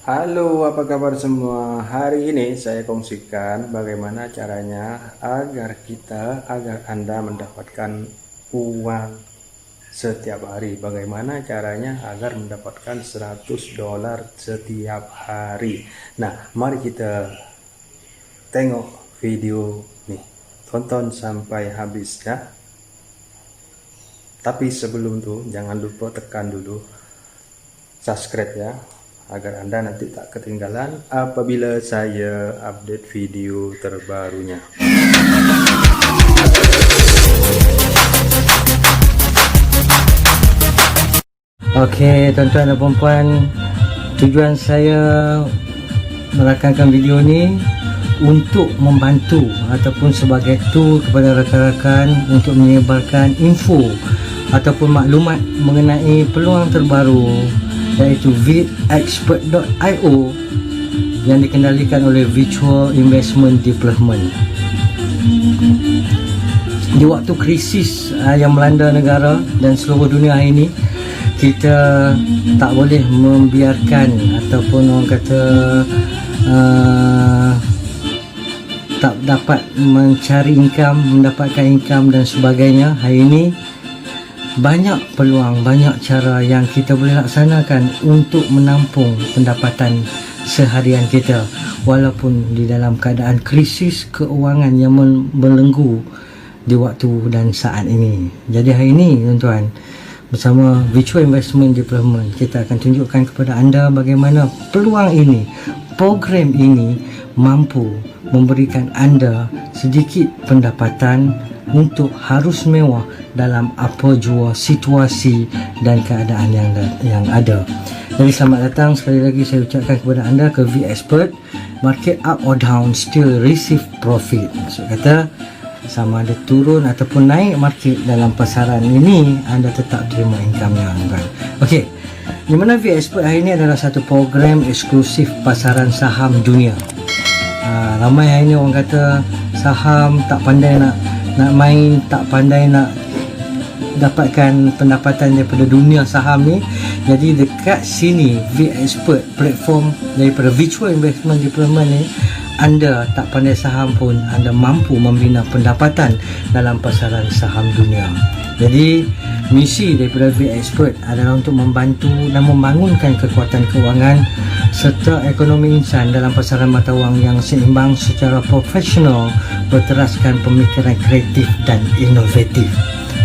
Halo, apa kabar semua? Hari ini saya kongsikan bagaimana caranya agar Anda mendapatkan uang setiap hari. Bagaimana caranya agar mendapatkan $100 setiap hari. Nah, mari kita tengok video nih. Tonton sampai habis ya. Tapi sebelum itu jangan lupa tekan dulu subscribe ya, agar Anda nanti tak ketinggalan apabila saya update video terbarunya. Okey, tuan-tuan dan puan-puan, tujuan saya merakamkan video ni untuk membantu ataupun sebagai tool kepada rakan-rakan untuk menyebarkan info ataupun maklumat mengenai peluang terbaru, iaitu videxpert.io yang dikendalikan oleh Virtual Investment Development. Di waktu krisis yang melanda negara dan seluruh dunia hari ini, kita tak boleh membiarkan ataupun orang kata tak dapat mencari income, mendapatkan income dan sebagainya. Hari ini banyak peluang, banyak cara yang kita boleh laksanakan untuk menampung pendapatan seharian kita walaupun di dalam keadaan krisis keuangan yang membelenggu di waktu dan saat ini. Jadi hari ini tuan-tuan, bersama Virtual Investment Development, kita akan tunjukkan kepada anda bagaimana peluang ini, program ini mampu memberikan anda sedikit pendapatan untuk harus mewah dalam apa jua situasi dan keadaan yang ada. Jadi selamat datang sekali lagi saya ucapkan kepada anda ke VExpert. Market up or down still receive profit. Maksud kata sama ada turun ataupun naik market dalam pasaran ini, anda tetap terima income-nya kan. Okey. Di mana VExpert hari ini adalah satu program eksklusif pasaran saham dunia. Ramai hari ini orang kata saham tak pandai nak main, tak pandai nak dapatkan pendapatan daripada dunia saham ni. Jadi dekat sini VExpert, platform daripada Virtual Investment Development ni, anda tak pandai saham pun anda mampu membina pendapatan dalam pasaran saham dunia. Jadi misi daripada VExpert adalah untuk membantu dan membangunkan kekuatan kewangan serta ekonomi insan dalam pasaran mata wang yang seimbang secara profesional berteraskan pemikiran kreatif dan inovatif.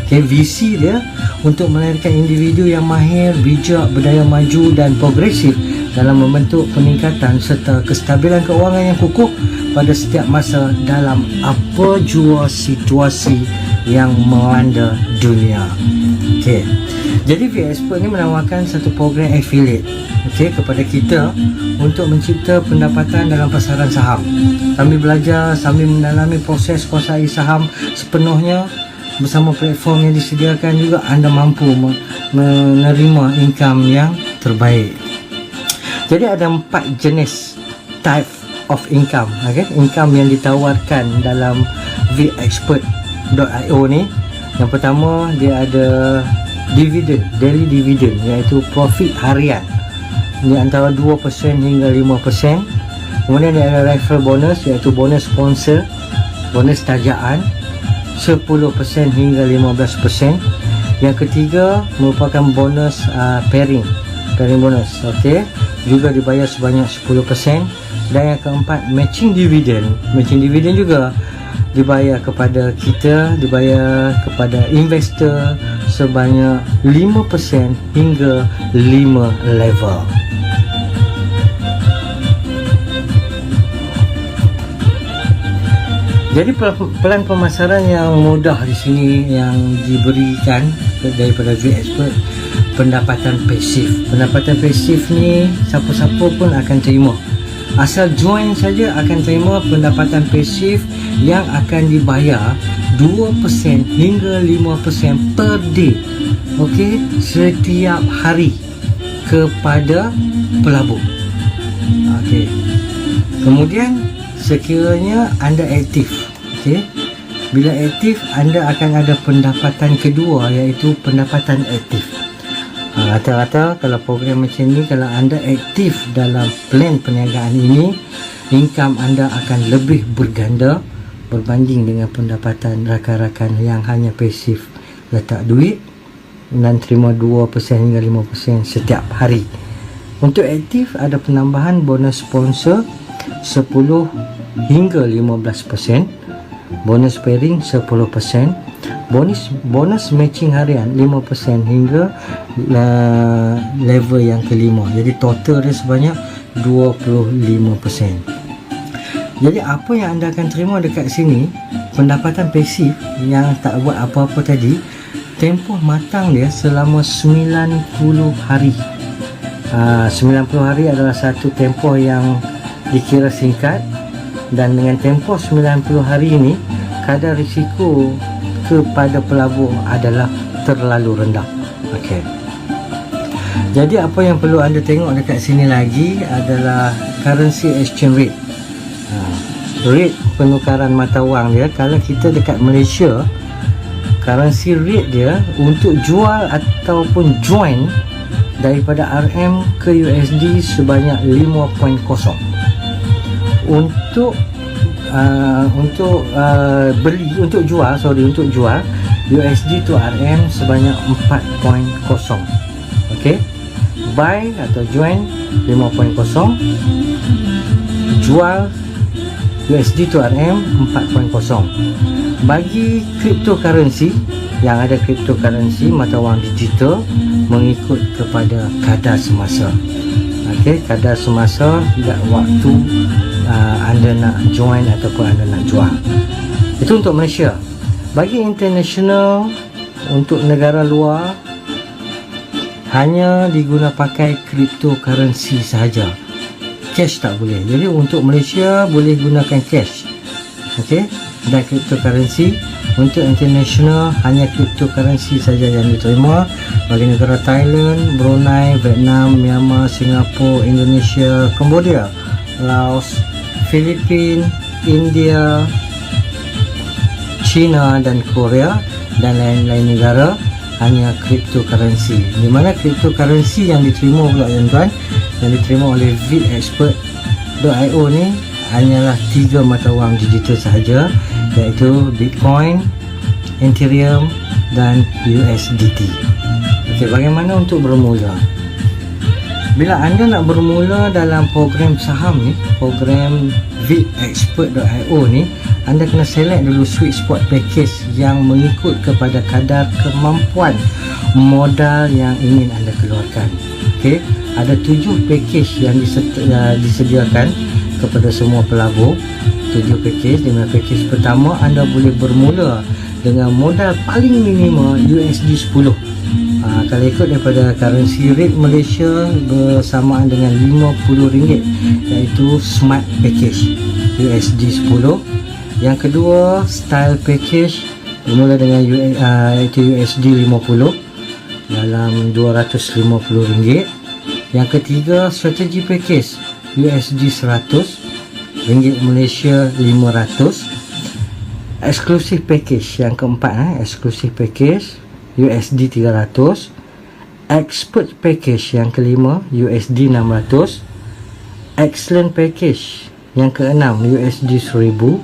Okay, visi dia untuk melahirkan individu yang mahir, bijak, berdaya maju dan progresif dalam membentuk peningkatan serta kestabilan keuangan yang kukuh pada setiap masa dalam apa jua situasi yang melanda dunia. Okey. Jadi VExpert ni menawarkan satu program affiliate kepada kita untuk mencipta pendapatan dalam pasaran saham. Sambil belajar, sambil mendalami proses kuasai saham sepenuhnya bersama platform yang disediakan, juga anda mampu menerima income yang terbaik. Jadi ada 4 jenis type of income, income yang ditawarkan dalam videxpert.io ni. Yang pertama, dia ada dividend, daily dividend, iaitu profit harian. Ini antara 2% hingga 5%. Kemudian dia ada referral bonus, iaitu bonus sponsor, bonus tajaan 10% hingga 15%. Yang ketiga merupakan bonus pairing bonus, juga dibayar sebanyak 10%. Dan yang keempat, matching dividend juga dibayar kepada kita, dibayar kepada investor sebanyak 5% hingga 5 level. Jadi pelan pemasaran yang mudah di sini yang diberikan daripada VExpert, pendapatan pasif. Pendapatan pasif ni siapa-siapa pun akan terima. Asal join saja akan terima pendapatan pasif yang akan dibayar 2% hingga 5% per day. Setiap hari kepada pelabur. Kemudian sekiranya anda aktif, bila aktif anda akan ada pendapatan kedua, iaitu pendapatan aktif. Rata-rata kalau program macam ni, kalau anda aktif dalam plan perniagaan ini, income anda akan lebih berganda berbanding dengan pendapatan rakan-rakan yang hanya pasif, letak duit dan terima 2% hingga 5% setiap hari. Untuk aktif ada penambahan bonus sponsor 10 hingga 15%, bonus pairing 10%, bonus matching harian 5% hingga level yang kelima. Jadi total dia sebanyak 25%. Jadi apa yang anda akan terima dekat sini, pendapatan pasif yang tak buat apa-apa tadi, tempoh matang dia selama 90 hari. 90 hari adalah satu tempoh yang dikira singkat, dan dengan tempoh 90 hari ini, kadar risiko kepada pelabur adalah terlalu rendah. Okey. Jadi apa yang perlu anda tengok dekat sini lagi adalah currency exchange rate. Rate penukaran mata wang dia, kalau kita dekat Malaysia, currency rate dia untuk jual ataupun join daripada RM ke USD sebanyak 5.0. Untuk untuk jual USD to RM sebanyak 4.0. Okey, buy atau join 5.0, jual USD to RM 4.0. Bagi cryptocurrency, yang ada cryptocurrency mata wang digital mengikut kepada kadar semasa. Okey, kadar semasa dan waktu anda nak join ataupun anda nak jual. Itu untuk Malaysia. Bagi international, untuk negara luar, hanya diguna pakai cryptocurrency sahaja, cash tak boleh. Jadi untuk Malaysia boleh gunakan cash, okey, dan cryptocurrency. Untuk international hanya cryptocurrency saja yang diterima. Bagi negara Thailand, Brunei, Vietnam, Myanmar, Singapura, Indonesia, Cambodia, Laos, Filipina, India, China dan Korea dan lain-lain negara hanya cryptocurrency. Di mana cryptocurrency yang diterima pula tuan-tuan, yang diterima oleh VitExpert.io ni hanyalah 3 mata wang digital sahaja, iaitu Bitcoin, Ethereum dan USDT. Okey, bagaimana untuk bermula? Bila anda nak bermula dalam program saham ni, program VitExpert.io ni, anda kena select dulu sweet spot package yang mengikut kepada kadar kemampuan modal yang ingin anda keluarkan. Okey, ada 7 package yang disediakan kepada semua pelabur. 7 package. Dengan package pertama, anda boleh bermula dengan modal paling minima USD 10. Kalau ikut daripada currency rate Malaysia bersamaan dengan RM50, iaitu Smart Package USD 10. Yang kedua, Style Package bermula dengan iaitu USD 50 dalam RM250. Yang ketiga, Strategy Package USD 100, ringgit Malaysia 500. Exclusive Package yang keempat, Exclusive Package USD 300. Expert Package yang kelima USD 600. Excellent Package yang keenam USD 1000.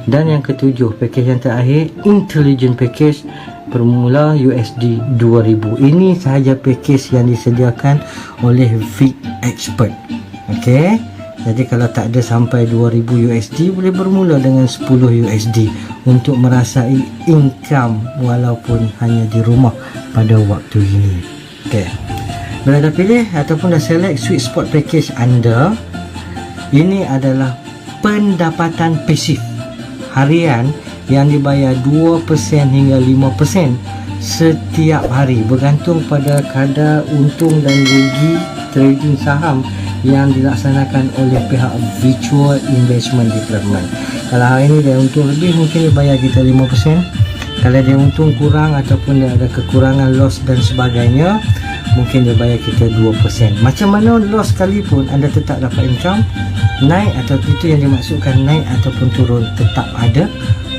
Dan yang ketujuh, package yang terakhir, Intelligent Package, bermula USD 2000. Ini sahaja package yang disediakan oleh VitExpert. Okey, jadi kalau tak ada sampai 2000 USD, boleh bermula dengan 10 USD untuk merasai income walaupun hanya di rumah pada waktu ini. Okey, bila dah pilih ataupun dah select sweet spot package anda, ini adalah pendapatan pasif harian yang dibayar 2% hingga 5% setiap hari, bergantung pada kadar untung dan rugi trading saham yang dilaksanakan oleh pihak Virtual Investment Department. Kalau hari ini dia untung lebih, mungkin dia bayar kita 5%. Kalau dia untung kurang ataupun dia ada kekurangan loss dan sebagainya, mungkin dia bayar kita 2%. Macam mana loss sekalipun, anda tetap dapat income. Naik atau itu yang dimaksudkan naik ataupun turun, tetap ada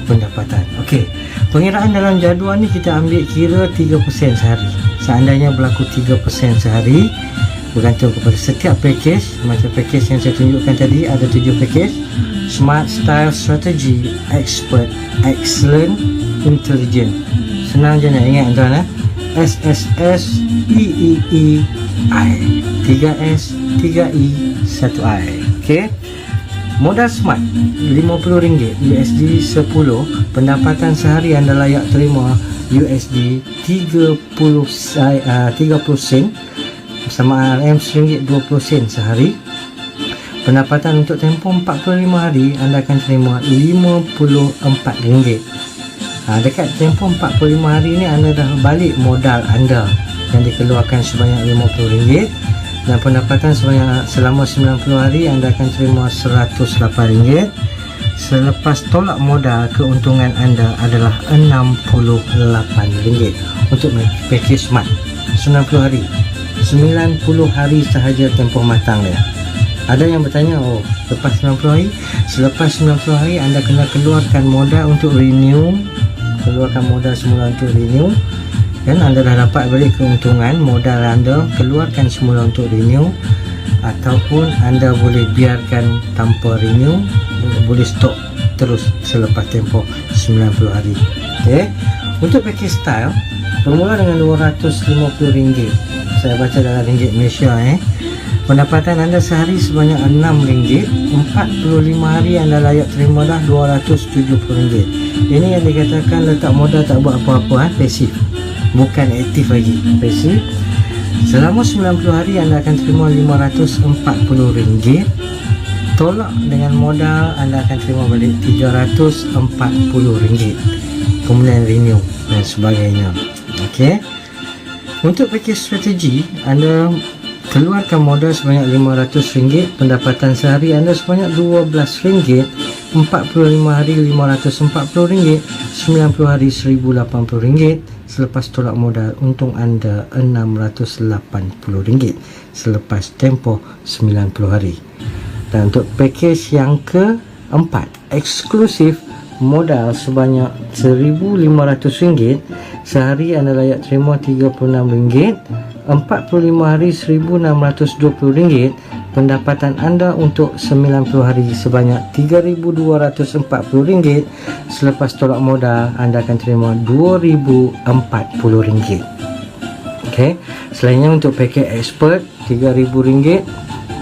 pendapatan. Okey, pengiraan dalam jadual ni kita ambil kira 3% sehari. Seandainya berlaku 3% sehari, bergantung kepada setiap package. Macam package yang saya tunjukkan tadi, ada 7 package: Smart, Style, Strategy, Expert, Excellent, Intelligent. Senang je nak ingat tuan, SSS, EEE, I, 3S, 3E, 1I. Okey, modal Smart RM50, USD 10. Pendapatan sehari anda layak terima USD 30 sen, bersama RM RM1.20 sehari. Pendapatan untuk tempoh 45 hari anda akan terima RM54. Dekat tempoh 45 hari ni anda dah balik modal anda yang dikeluarkan sebanyak RM50, dan pendapatan selama 90 hari anda akan terima RM108. Selepas tolak modal, keuntungan anda adalah RM68 untuk package Smart. 90 hari 90 hari sahaja tempoh matang dia. Ada yang bertanya, lepas 90 hari? Selepas 90 hari anda kena keluarkan modal untuk renew, keluarkan modal semula untuk renew, dan anda dah dapat balik keuntungan. Modal anda keluarkan semula untuk renew, ataupun anda boleh biarkan tanpa renew, boleh stop terus selepas tempoh 90 hari. Okay. Untuk package Style bermula dengan RM250. Saya baca dalam ringgit Malaysia. Pendapatan anda sehari sebanyak RM6. 45 hari anda layak terima dah RM270. Ini yang dikatakan letak modal tak buat apa-apa, pasif, bukan aktif lagi, pasif. Selama 90 hari anda akan terima RM540. Tolak dengan modal anda akan terima balik RM340. Kemudian renew dan sebagainya. Okey. Untuk package strategi, anda keluarkan modal sebanyak RM500. Pendapatan sehari anda sebanyak RM12. 45 hari RM540. 90 hari RM1080. Selepas tolak modal, untung anda RM680 selepas tempoh 90 hari. Dan untuk package yang keempat, eksklusif, modal sebanyak RM1,500. Sehari anda layak terima RM36. 45 hari RM1,620. Pendapatan anda untuk 90 hari sebanyak RM3,240. Selepas tolak modal anda akan terima RM2,040. Okey. Selainnya untuk paket expert RM3,000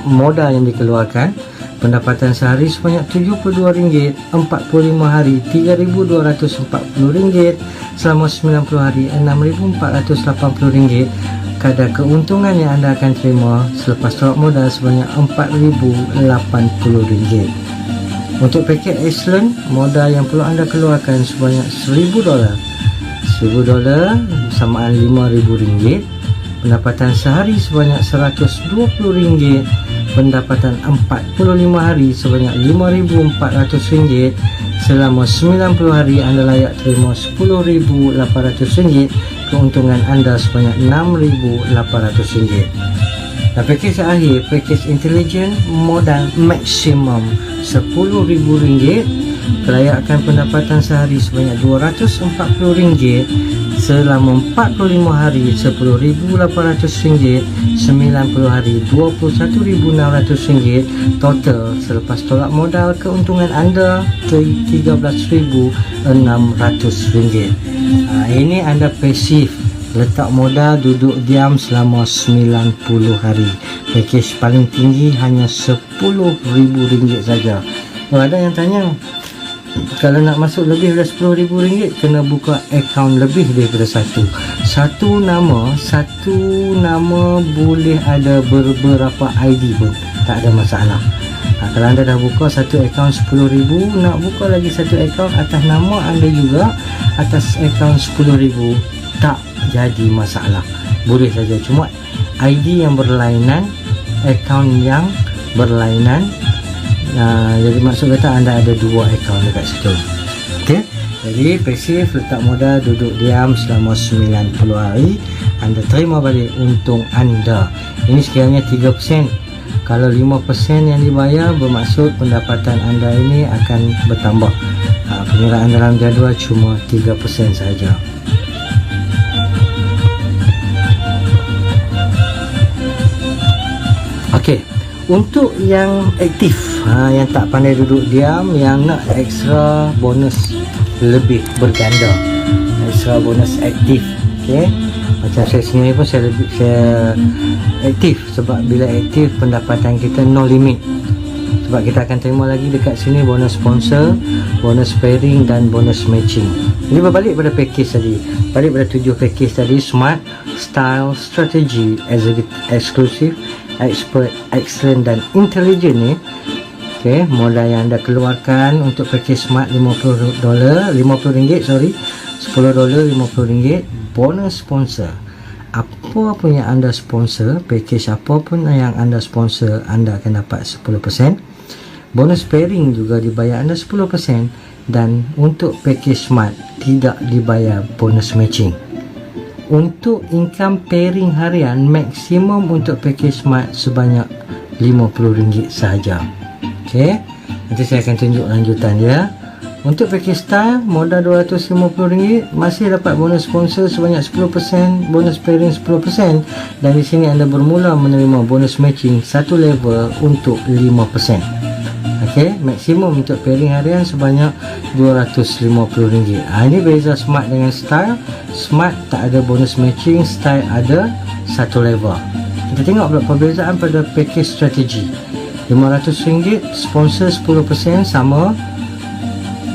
modal yang dikeluarkan. Pendapatan sehari sebanyak RM72. 45 hari RM3,240. Selama 90 hari RM6,480. Kadar keuntungan yang anda akan terima selepas tolak modal sebanyak RM4,080. Untuk paket Excellent, modal yang perlu anda keluarkan sebanyak $1,000. $1,000 bersamaan RM5,000. Pendapatan sehari sebanyak RM120. Pendapatan 45 hari sebanyak RM5,400. Selama 90 hari anda layak terima RM10,800. Keuntungan anda sebanyak RM6,800. Dan package akhir, package Intelligent, modal maksimum RM10,000. Kelayakan pendapatan sehari sebanyak RM240. Selama 45 hari RM10,800. 90 hari RM21,600. Total selepas tolak modal, keuntungan anda RM13,600. Ini anda pasif, letak modal, duduk diam selama 90 hari. Package paling tinggi hanya RM10,000 saja. Ada yang tanya, kalau nak masuk lebih dari RM10,000 kena buka akaun lebih daripada satu nama boleh ada beberapa ID pun tak ada masalah. Kalau anda dah buka satu akaun RM10,000, nak buka lagi satu akaun atas nama anda juga, atas akaun RM10,000, tak jadi masalah, boleh saja. Cuma ID yang berlainan, akaun yang berlainan. Jadi maksud kata anda ada dua akaun dekat situ. Okey. Jadi pasif, letak modal, duduk diam selama 90 hari, anda terima balik untung anda. Ini sekiranya 3%. Kalau 5% yang dibayar, bermaksud pendapatan anda ini akan bertambah. Penyertaan dalam jadual cuma 3% saja. Okey, untuk yang aktif, yang tak pandai duduk diam, yang nak ekstra bonus lebih berganda, ekstra bonus aktif. Okey, macam saya sendiri pun saya aktif, sebab bila aktif pendapatan kita no limit. Sebab kita akan terima lagi dekat sini bonus sponsor, bonus pairing dan bonus matching. Ini berbalik pada package tadi, balik pada 7 package tadi: Smart, Style, Strategy, Exclusive, Expert, Excellent dan Intelligent ni. Okay, modal yang anda keluarkan untuk package Smart $50, sorry, $10, $50, bonus sponsor. Apa pun yang anda sponsor, package apa pun yang anda sponsor, anda akan dapat 10%. Bonus pairing juga dibayar anda 10%, dan untuk package Smart tidak dibayar bonus matching. Untuk income pairing harian, maksimum untuk package Smart sebanyak RM50 sahaja. Okey, nanti saya akan tunjuk lanjutan dia. Untuk package Style, modal RM250, masih dapat bonus sponsor sebanyak 10%, bonus pairing 10%, dan di sini anda bermula menerima bonus matching satu level untuk 5%. Okey, maksimum untuk pairing harian sebanyak RM250. Ini beza Smart dengan Style. Smart tak ada bonus matching, Style ada satu level. Kita tengok pula perbezaan pada package Strategy. RM500, sponsor 10% sama,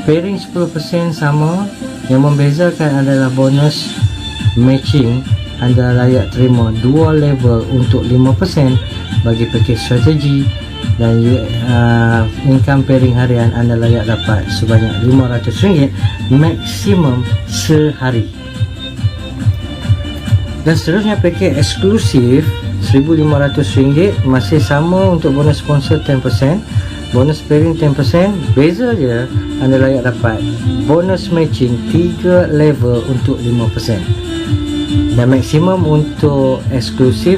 pairing 10% sama. Yang membezakan adalah bonus matching. Anda layak terima 2 level untuk 5% bagi package Strategy, dan income pairing harian anda layak dapat sebanyak RM500 maksimum sehari. Dan seterusnya package eksklusif RM1,500, masih sama untuk bonus sponsor 10%, bonus pairing 10%. Beza je, anda layak dapat bonus matching 3 level untuk 5%, dan maksimum untuk eksklusif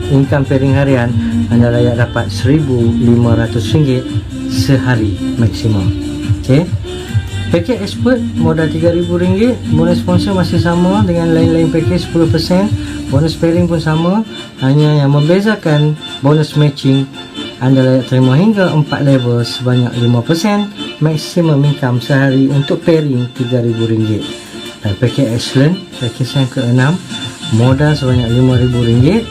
income pairing harian anda layak dapat RM1,500 sehari maksimum. Okey, package expert modal RM3,000, bonus sponsor masih sama dengan lain-lain package 10%, bonus pairing pun sama, hanya yang membezakan bonus matching anda layak terima hingga 4 level sebanyak 5%, maksimum income sehari untuk pairing RM3,000. Dan package excellent, package yang ke-6, modal sebanyak RM5,000.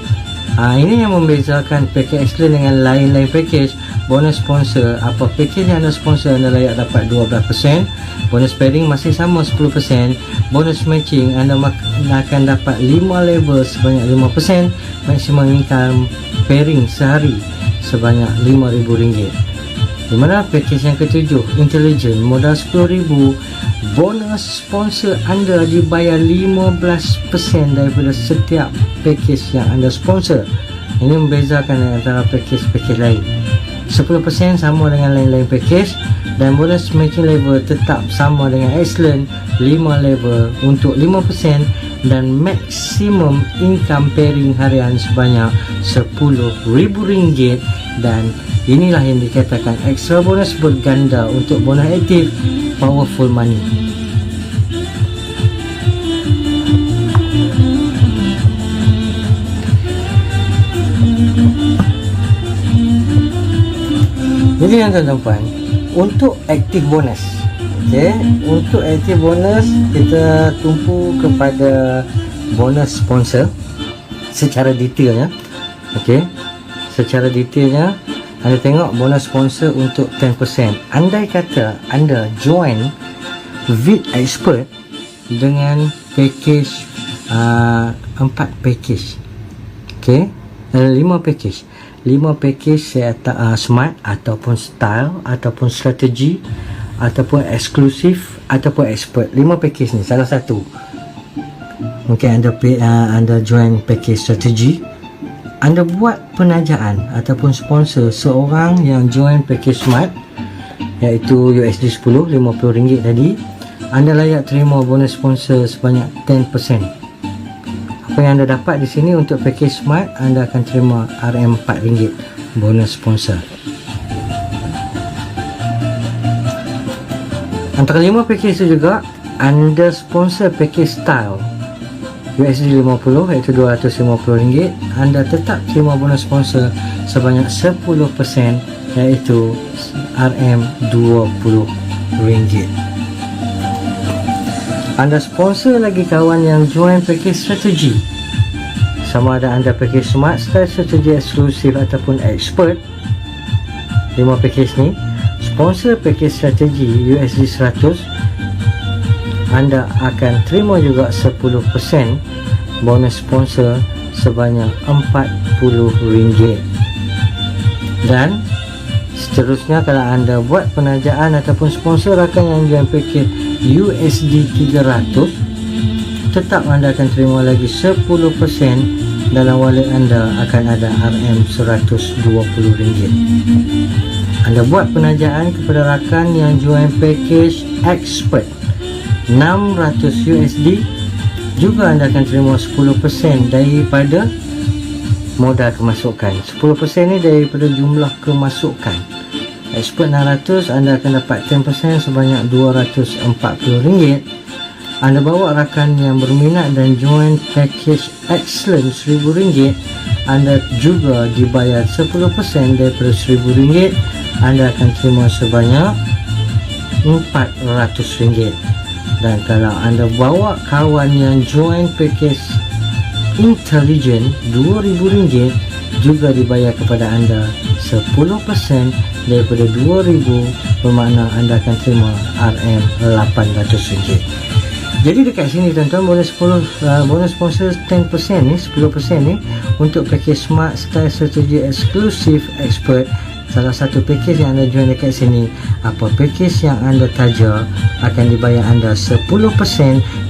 Ini yang membezakan package excellent dengan lain-lain package. Bonus sponsor, apa package yang anda sponsor anda layak dapat 12%, bonus pairing masih sama 10%, bonus matching anda akan dapat 5 level sebanyak 5%, maksimum income pairing sehari sebanyak RM5,000. Di mana package yang ke-7, Intelligent, modal RM10,000, bonus sponsor anda dibayar 15% daripada setiap package yang anda sponsor. Ini membezakan antara package-package lain. 10% sama dengan lain-lain package, dan bonus matching level tetap sama dengan excellent, 5 level untuk 5%, dan maksimum income pairing harian sebanyak RM10,000. Dan inilah yang dikatakan extra bonus berganda untuk bonus aktif Powerful Money. Jadi yang tuan-tuan, untuk aktif bonus, okay, untuk aktif bonus kita tumpu kepada bonus sponsor secara detailnya. Okay, secara detailnya anda tengok bonus sponsor untuk 10%. Andai kata anda join Vid Expert dengan package 4 package, okay, 5 package, 5 package saya Smart ataupun Style ataupun Strategy ataupun Eksklusif ataupun Expert. 5 package ni salah satu. Mungkin anda join package Strategy, anda buat penajaan ataupun sponsor seorang yang join package Smart, iaitu USD10, RM50 tadi, anda layak terima bonus sponsor sebanyak 10%. Apa yang anda dapat di sini untuk package Smart, anda akan terima RM4 bonus sponsor. Antara 5 package itu juga anda sponsor package style USD 50 iaitu RM250, anda tetap terima bonus sponsor sebanyak 10% iaitu RM20. Anda sponsor lagi kawan yang join package strategi, sama ada anda package smart style, strategi eksklusif ataupun expert. 5 package ni sponsor package strategi USD 100, anda akan terima juga 10% bonus sponsor sebanyak RM40. Dan seterusnya, kalau anda buat penajaan ataupun sponsor rakan yang join package USD 300, tetap anda akan terima lagi 10% dalam wallet anda akan ada RM120. Anda buat penajaan kepada rakan yang join package expert 600 USD, juga anda akan terima 10% daripada modal kemasukan. 10% ni daripada jumlah kemasukan. Expert 600, anda akan dapat 10% sebanyak RM240. Anda bawa rakan yang berminat dan join package excellent RM1000, anda juga dibayar 10% daripada RM1000, anda akan terima sebanyak RM400. Dan kalau anda bawa kawan yang join package intelligent RM2000, juga dibayar kepada anda 10% daripada RM2000, bermakna anda akan terima RM800. Jadi dekat sini tuan-tuan, bonus sponsor 10% ni, 10% ni untuk package smart style strategi eksklusif expert. Salah satu package yang anda join dekat sini, apa package yang anda taja, akan dibayar anda 10%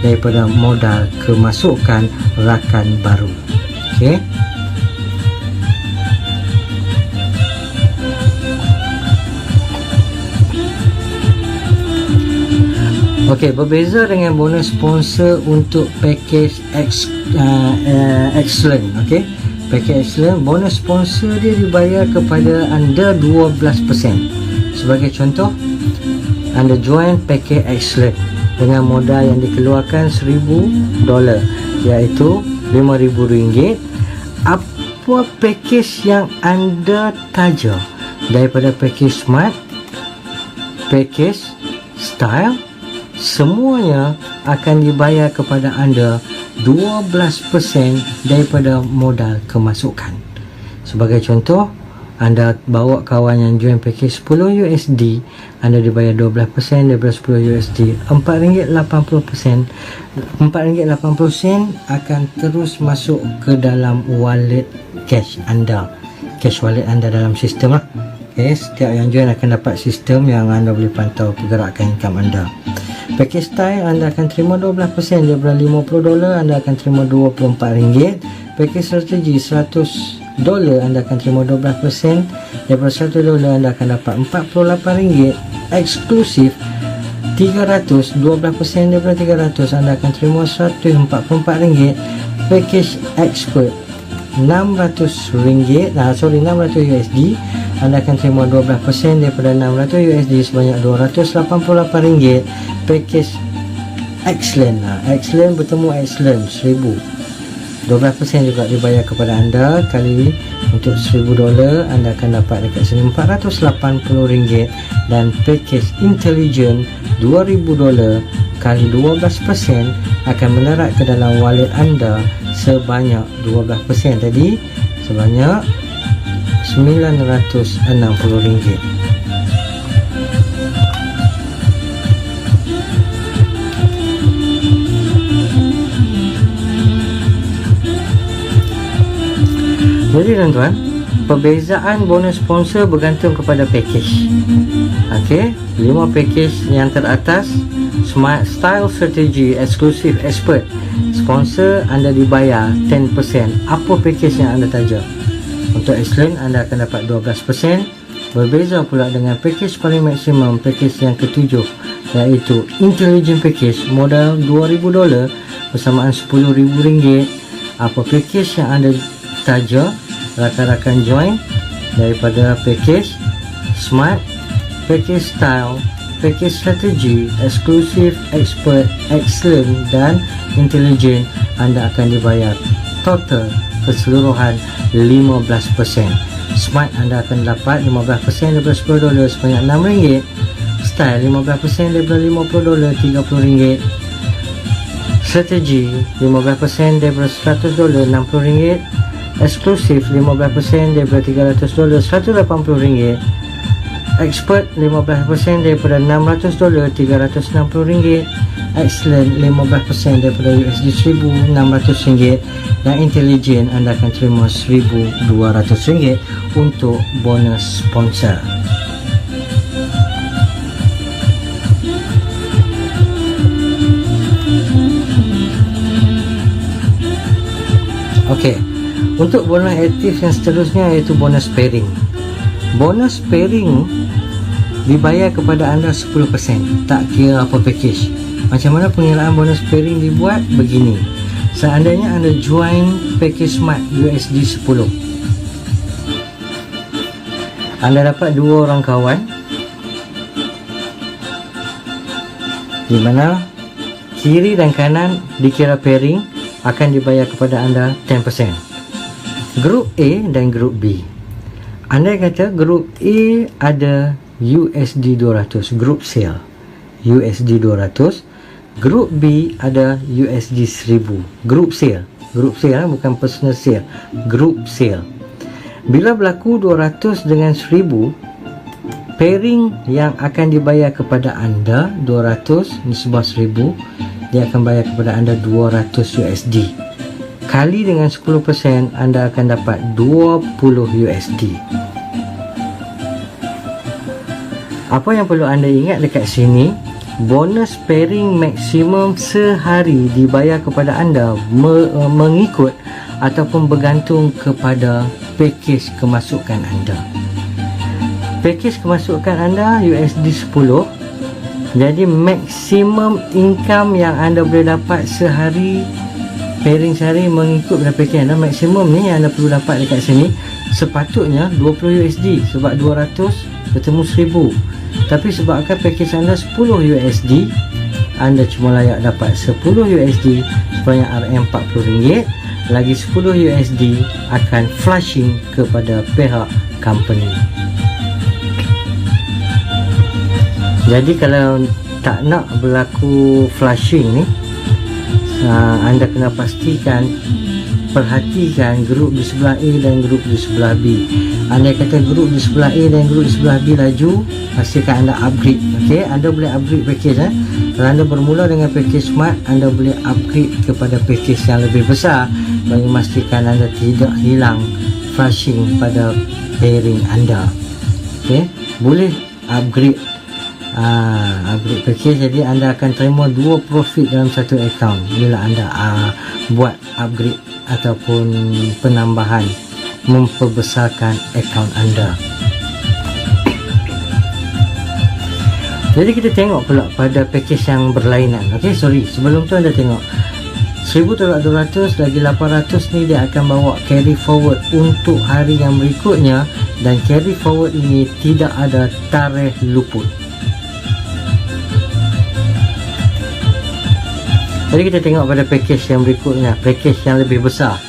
daripada modal kemasukan rakan baru. Okey. Okey, berbeza dengan bonus sponsor untuk package excellent. Okey, package excellent, bonus sponsor dia dibayar kepada anda 12%. Sebagai contoh, anda join package excellent dengan modal yang dikeluarkan $1000, iaitu RM5,000. Apa package yang anda taja daripada package smart, package style, semuanya akan dibayar kepada anda 12% daripada modal kemasukan. Sebagai contoh, anda bawa kawan yang join package 10 USD, anda dibayar 12% daripada 10 USD, RM4.80. RM4.80 akan terus masuk ke dalam wallet cash anda, cash wallet anda dalam sistem lah. Okay, setiap yang join akan dapat sistem yang anda boleh pantau pergerakan income anda. Package style, anda akan terima 12% daripada $50, anda akan terima RM24. Package strategi $100, anda akan terima 12%. Daripada $100, anda akan dapat RM48. Eksklusif 300, 12% daripada 300, anda akan terima RM144. Package expert $600, 600 USD, anda akan terima 12% daripada 600 USD sebanyak RM288. Package excellent, excellent bertemu excellent 1000, 12% juga dibayar kepada anda. Kali untuk $1000, anda akan dapat dekat sini RM480. Dan package intelligent $2000 kali 12% akan mendarat ke dalam wallet anda sebanyak 12%, tadi sebanyak RM960. Jadi tuan-tuan, perbezaan bonus sponsor bergantung kepada package. Okey, 5 package yang teratas, Smart Style Strategy Exclusive Expert, sponsor anda dibayar 10%. Apa package yang anda taja? Untuk Excellent, anda akan dapat 12%. Berbeza pula dengan package paling maksimum, package yang ketujuh, iaitu Intelligent Package, modal $2000 bersamaan RM10,000. Apa package yang anda taja, rakan-rakan join daripada package Smart, package Style, package strategi, eksklusif, expert, excellent dan intelligent, anda akan dibayar total keseluruhan 15%. Smart anda akan dapat 15% daripada $10 sebanyak RM6. Style 15% daripada $50 $30. Strategi 15% daripada $100 $60. Eksklusif 15% daripada $300 $180. Expert 15% daripada $600 $360. Excellent 15% daripada $1,600 dan intelligent anda akan terima $1,200 untuk bonus sponsor. Okey, untuk bonus aktif yang seterusnya iaitu bonus pairing. Bonus pairing dibayar kepada anda 10%, tak kira apa package. Macam mana pengiraan bonus pairing dibuat? Begini, seandainya anda join package Smart $10, anda dapat 2 orang kawan di mana kiri dan kanan dikira pairing, akan dibayar kepada anda 10%. Grup A dan grup B, anda kata grup A ada $200, grup sale $200, grup B ada $1,000, grup sale bukan personal sale, grup sale. Bila berlaku 200 dengan 1000, pairing yang akan dibayar kepada anda 200 nisbah 1000, dia akan bayar kepada anda $200. Kali dengan 10%, anda akan dapat $20. Apa yang perlu anda ingat dekat sini, bonus pairing maksimum sehari dibayar kepada anda mengikut ataupun bergantung kepada package kemasukan anda. Package kemasukan anda $10, jadi maksimum income yang anda boleh dapat sehari, pairing sehari mengikut pada package anda, maksimum ni yang anda perlu dapat dekat sini sepatutnya $20, sebab 200 bertemu 1000. Tapi sebabkan package anda $10, anda cuma layak dapat $10 sebanyak RM40, lagi $10 akan flushing kepada pihak company. Jadi kalau tak nak berlaku flushing ni, anda kena pastikan, perhatikan grup di sebelah A dan grup di sebelah B. Anda kata grup di sebelah A dan grup di sebelah B laju, pastikan anda upgrade. Okey, anda boleh upgrade package. Kalau anda bermula dengan package Smart, anda boleh upgrade kepada package yang lebih besar bagi memastikan anda tidak hilang flushing pada pairing anda. Okey, boleh upgrade upgrade package, jadi anda akan terima 2 profit dalam satu account bila anda buat upgrade ataupun penambahan, memperbesarkan account anda. Jadi kita tengok pula pada package yang berlainan. Okey, sorry, sebelum tu anda tengok 1,200 lagi 800 ni dia akan bawa carry forward untuk hari yang berikutnya, dan carry forward ini tidak ada tarikh luput. Jadi kita tengok pada package yang berikutnya, package yang lebih besar.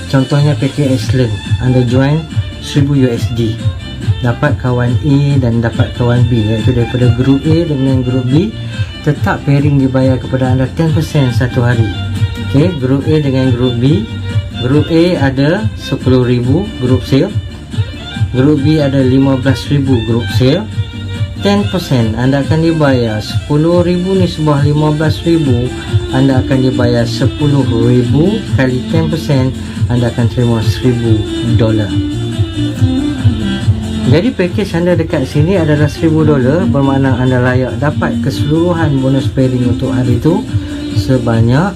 Contohnya package excellent, anda join $1000, dapat kawan A dan dapat kawan B, iaitu daripada grup A dengan grup B. Tetap pairing dibayar kepada anda 10% satu hari. Okey, grup A dengan grup B. Grup A ada 10,000 grup sale, grup B ada 15,000 grup sale. 10% anda akan dibayar 10,000 ni sebuah 15,000, anda akan dibayar 10,000 kali 10%, anda akan terima $1,000. Jadi package anda dekat sini adalah $1,000, bermakna anda layak dapat keseluruhan bonus pairing untuk hari itu sebanyak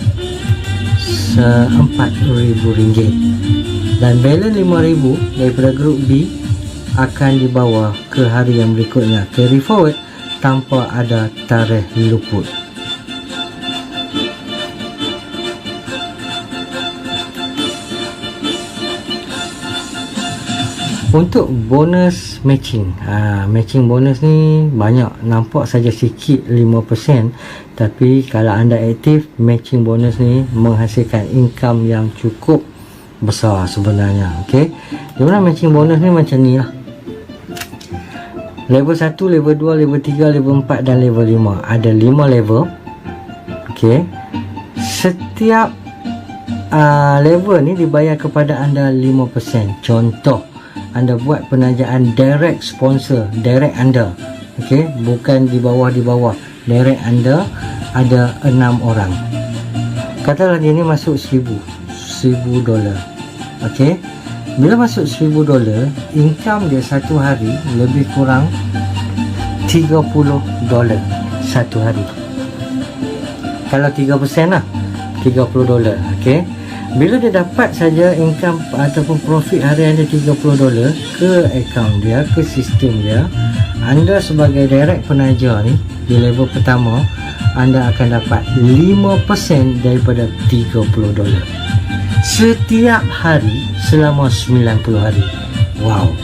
$4,000, dan balance $5,000 daripada grup B akan dibawa ke hari yang berikutnya, carry forward tanpa ada tarikh luput. Untuk bonus matching, matching bonus ni banyak, nampak saja sikit 5%, tapi kalau anda aktif, matching bonus ni menghasilkan income yang cukup besar sebenarnya. Okey, di mana matching bonus ni macam ni lah. Level 1, level 2, level 3, level 4 dan level 5. Ada 5 level. Okey, setiap level ni dibayar kepada anda 5%. Contoh, anda buat penajaan direct sponsor, direct anda, okey, bukan di bawah, direct anda ada 6 orang. Katalah dia ni masuk $1,000, okey. Bila masuk $1,000, income dia satu hari lebih kurang $30 satu hari. Kalau 3% lah, $30, okey. Bila dia dapat saja income ataupun profit harian dia $30 ke akaun dia, ke sistem dia, anda sebagai direct penaja ni di level pertama, anda akan dapat 5% daripada $30 setiap hari selama 90 hari. Wow,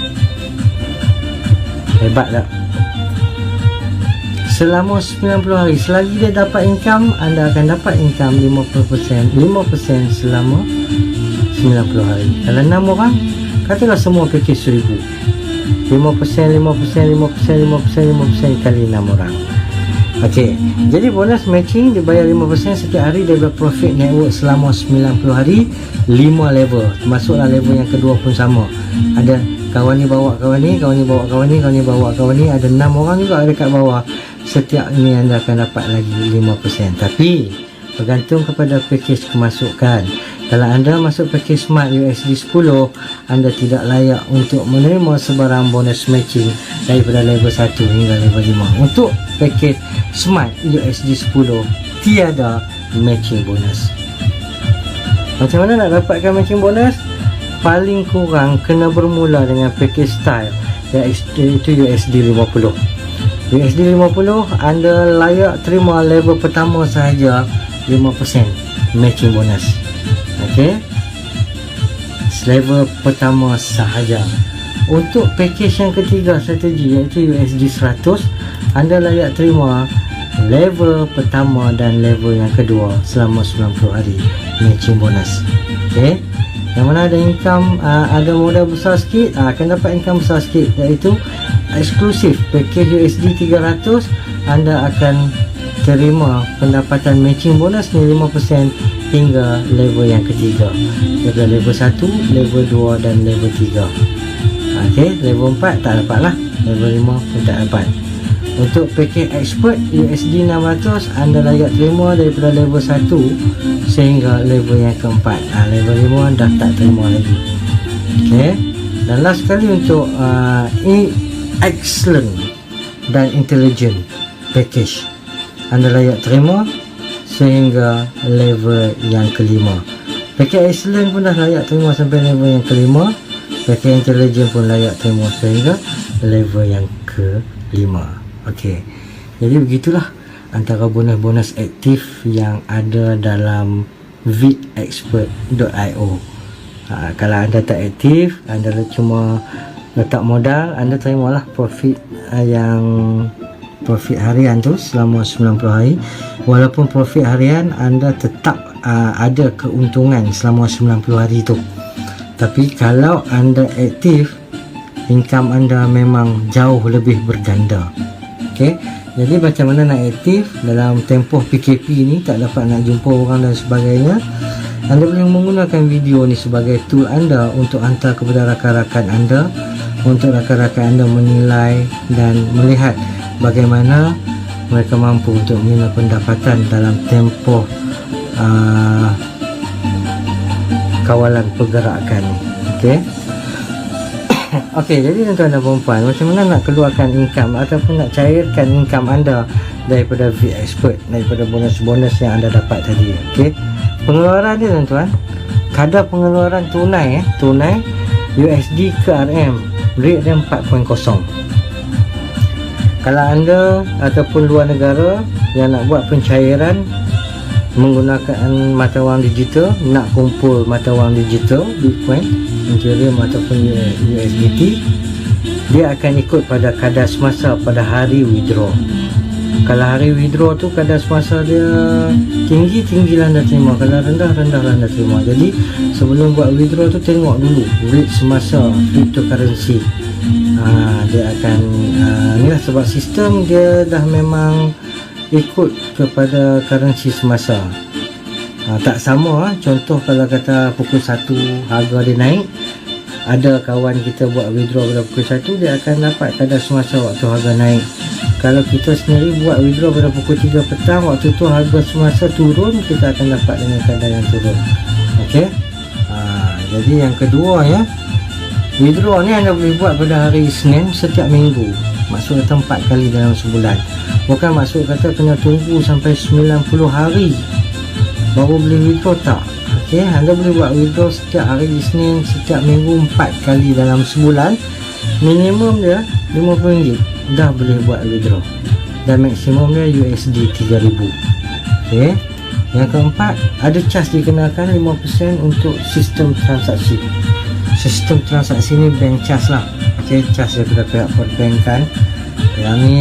hebat tak? Selama 90 hari, selagi dia dapat income, anda akan dapat income 5% selama 90 hari. Kalau 6 orang, katalah semua package 1,000, 5% kali 6 orang. Okey, jadi bonus matching dibayar 5% setiap hari daripada profit network selama 90 hari, 5 level. Termasuklah level yang kedua pun sama. Ada kawan ni bawa kawan ni, kawan ni bawa kawan ni, kawan ni bawa kawan ni, ada 6 orang juga dekat bawah. Setiap ni anda akan dapat lagi 5%. Tapi bergantung kepada package kemasukan. Kalau anda masuk package Smart USD 10, anda tidak layak untuk menerima sebarang bonus matching daripada level 1 hingga level 5. Untuk package Smart USD 10, tiada matching bonus. Macam mana nak dapatkan matching bonus? Paling kurang kena bermula dengan package style, iaitu USD 50. USD 50, anda layak terima level pertama sahaja 5% matching bonus. Okey, level pertama sahaja. Untuk package yang ketiga strategi, iaitu USD 100, anda layak terima level pertama dan level yang kedua selama 90 hari matching bonus. Okey, yang mana ada income, ada modal besar sikit, akan dapat income besar sikit, iaitu eksklusif package USD 300, anda akan terima pendapatan matching bonus ni 5% hingga level yang ketiga, daripada level 1, level 2 dan level 3. Okey, level 4 tak dapat lah, level 5 pun tak dapat. Untuk package expert USD 600, anda layak terima daripada level 1 sehingga level yang keempat. Level 5 dah tak terima lagi. Okey, dan last sekali untuk excellent dan intelligent package, anda layak terima sehingga level yang kelima. Package excellent pun dah layak terima sampai level yang kelima. Package intelligent pun layak terima sehingga level yang kelima. Okey, jadi begitulah antara bonus-bonus aktif yang ada dalam videxpert.io. Kalau anda tak aktif, anda cuma letak modal, anda terimalah profit profit harian tu selama 90 hari. Walaupun profit harian, anda tetap ada keuntungan selama 90 hari tu. Tapi kalau anda aktif, income anda memang jauh lebih berganda. Okey, jadi macam mana nak aktif dalam tempoh PKP ni, tak dapat nak jumpa orang dan sebagainya, anda boleh menggunakan video ni sebagai tool anda untuk hantar kepada rakan-rakan anda, untuk rakan-rakan anda menilai dan melihat bagaimana mereka mampu untuk menerima pendapatan dalam tempoh kawalan pergerakan. Okey. Okey, jadi tuan-tuan dan puan-puan, macam mana nak keluarkan income ataupun nak cairkan income anda daripada VExpert, daripada bonus-bonus yang anda dapat tadi. Okey, pengeluaran dia tuan-tuan, kadar pengeluaran tunai USD ke RM, rate dia 4.0. Kalau anda ataupun luar negara yang nak buat pencairan menggunakan mata wang digital, nak kumpul mata wang digital Bitcoin, Ethereum ataupun USDT, dia akan ikut pada kadar semasa pada hari withdraw. Kalau hari withdraw tu kadar semasa dia tinggi lah anda terima, kalau rendah lah anda terima. Jadi sebelum buat withdraw tu tengok dulu rate semasa cryptocurrency. Dia akan inilah sebab sistem dia dah memang ikut kepada currency semasa. Tak sama contoh kalau kata pukul 1 harga dia naik, ada kawan kita buat withdraw pada pukul 1, dia akan dapat kadar semasa waktu harga naik. Kalau kita sendiri buat withdraw pada pukul 3 petang, waktu tu harga semasa turun, kita akan dapat dengan kadar yang turun. Okey. Jadi yang kedua ya, withdraw ni anda boleh buat pada hari Isnin setiap minggu. Maksud kata 4 kali dalam sebulan. Bukan maksud kata kena tunggu sampai 90 hari baru boleh withdraw, tak. Okey, anda boleh buat withdraw setiap hari Isnin, setiap minggu 4 kali dalam sebulan. Minimum dia RM50 dah boleh buat withdraw, dan maksimum dia USD 3,000. Okey. Yang keempat, ada charge dikenakan 5% untuk sistem transaksi. Sistem transaksi ni bank charge lah. Okey, charge daripada pihak perbankan. Yang ni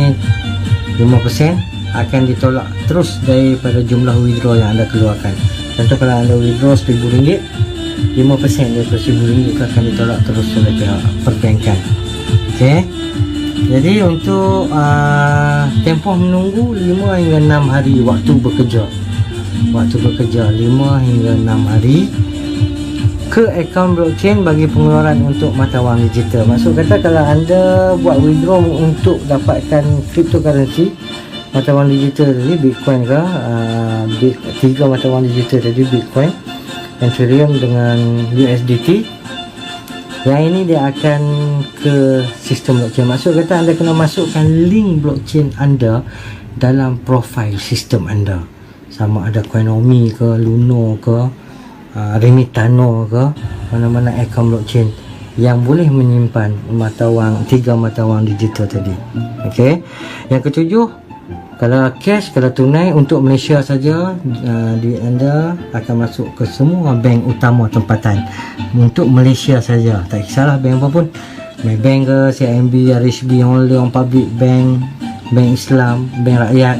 5% akan ditolak terus daripada jumlah withdraw yang anda keluarkan. Contoh kalau anda withdraw RM1,000, 5% daripada RM1,000 itu akan ditolak terus oleh pihak perbankan. Okey. Jadi untuk tempoh menunggu 5 hingga 6 hari waktu bekerja. Waktu bekerja 5 hingga 6 hari ke akaun blockchain bagi pengeluaran untuk mata wang digital. Maksud kata kalau anda buat withdraw untuk dapatkan cryptocurrency, mata wang digital tadi, Bitcoin ke, 3 mata wang digital tadi, Bitcoin, Ethereum dengan USDT, yang ini dia akan ke sistem blockchain. Maksud kata anda kena masukkan link blockchain anda dalam profil sistem anda, sama ada Coinomi ke, Luno ke, Remitano ke, mana-mana akaun blockchain yang boleh menyimpan mata wang, 3 mata wang digital tadi. Okey. Yang ketujuh, kalau cash, kalau tunai untuk Malaysia saja, duit anda akan masuk ke semua bank utama tempatan untuk Malaysia saja. Tak kisahlah bank apa pun, Maybank ke, CIMB, RHB, Hong Leong Public Bank, Bank Islam, Bank Rakyat,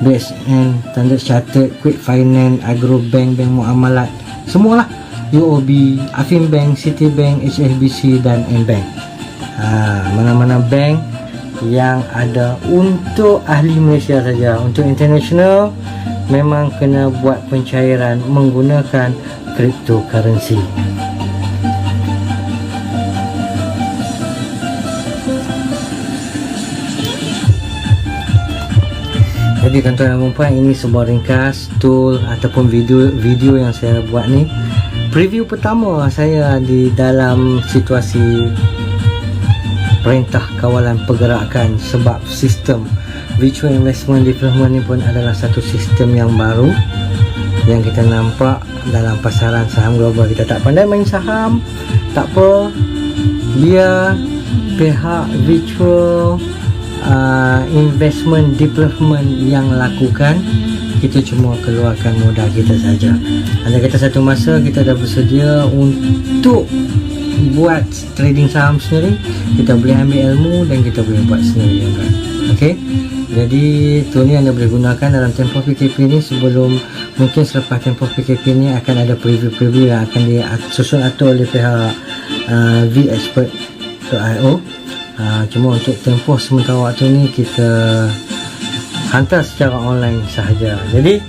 BSN, Standard Chartered, Quick Finance, Agro Bank, Bank Muamalat, semualah, UOB, Affinbank, Citibank, HSBC dan M-Bank. Mana-mana bank yang ada untuk ahli Malaysia saja. Untuk international memang kena buat pencairan menggunakan cryptocurrency. Jadi tuan-tuan dan puan, ini sebuah ringkas tool ataupun video yang saya buat ni. Preview pertama saya di dalam situasi Perintah Kawalan Pergerakan, sebab sistem Virtual Investment Development ni pun adalah satu sistem yang baru yang kita nampak dalam pasaran saham global. Kita tak pandai main saham, tak apa, dia pihak Virtual Investment Development yang lakukan, kita cuma keluarkan modal kita saja. Anda kata satu masa kita dah bersedia untuk buat trading saham sendiri, kita boleh ambil ilmu dan kita boleh buat sendiri juga. Okey, jadi tool ni anda boleh gunakan dalam tempoh PKP ni. Sebelum, mungkin selepas tempoh PKP ni akan ada preview yang akan disusun atur oleh pihak vexpert.io. Cuma untuk tempoh sementara waktu ni kita hantar secara online sahaja. Jadi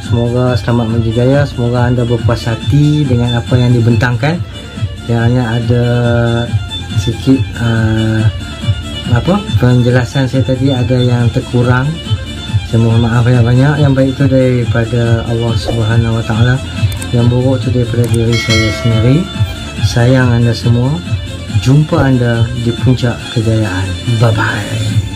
semoga selamat menjaya, semoga anda berpuas hati dengan apa yang dibentangkan. Hanya ada sikit penjelasan saya tadi ada yang terkurang, saya mohon maaf banyak-banyak. Yang baik itu daripada Allah Subhanahu Wa Taala, yang buruk itu daripada diri saya sendiri. Sayang anda semua, jumpa anda di puncak kejayaan. Bye bye.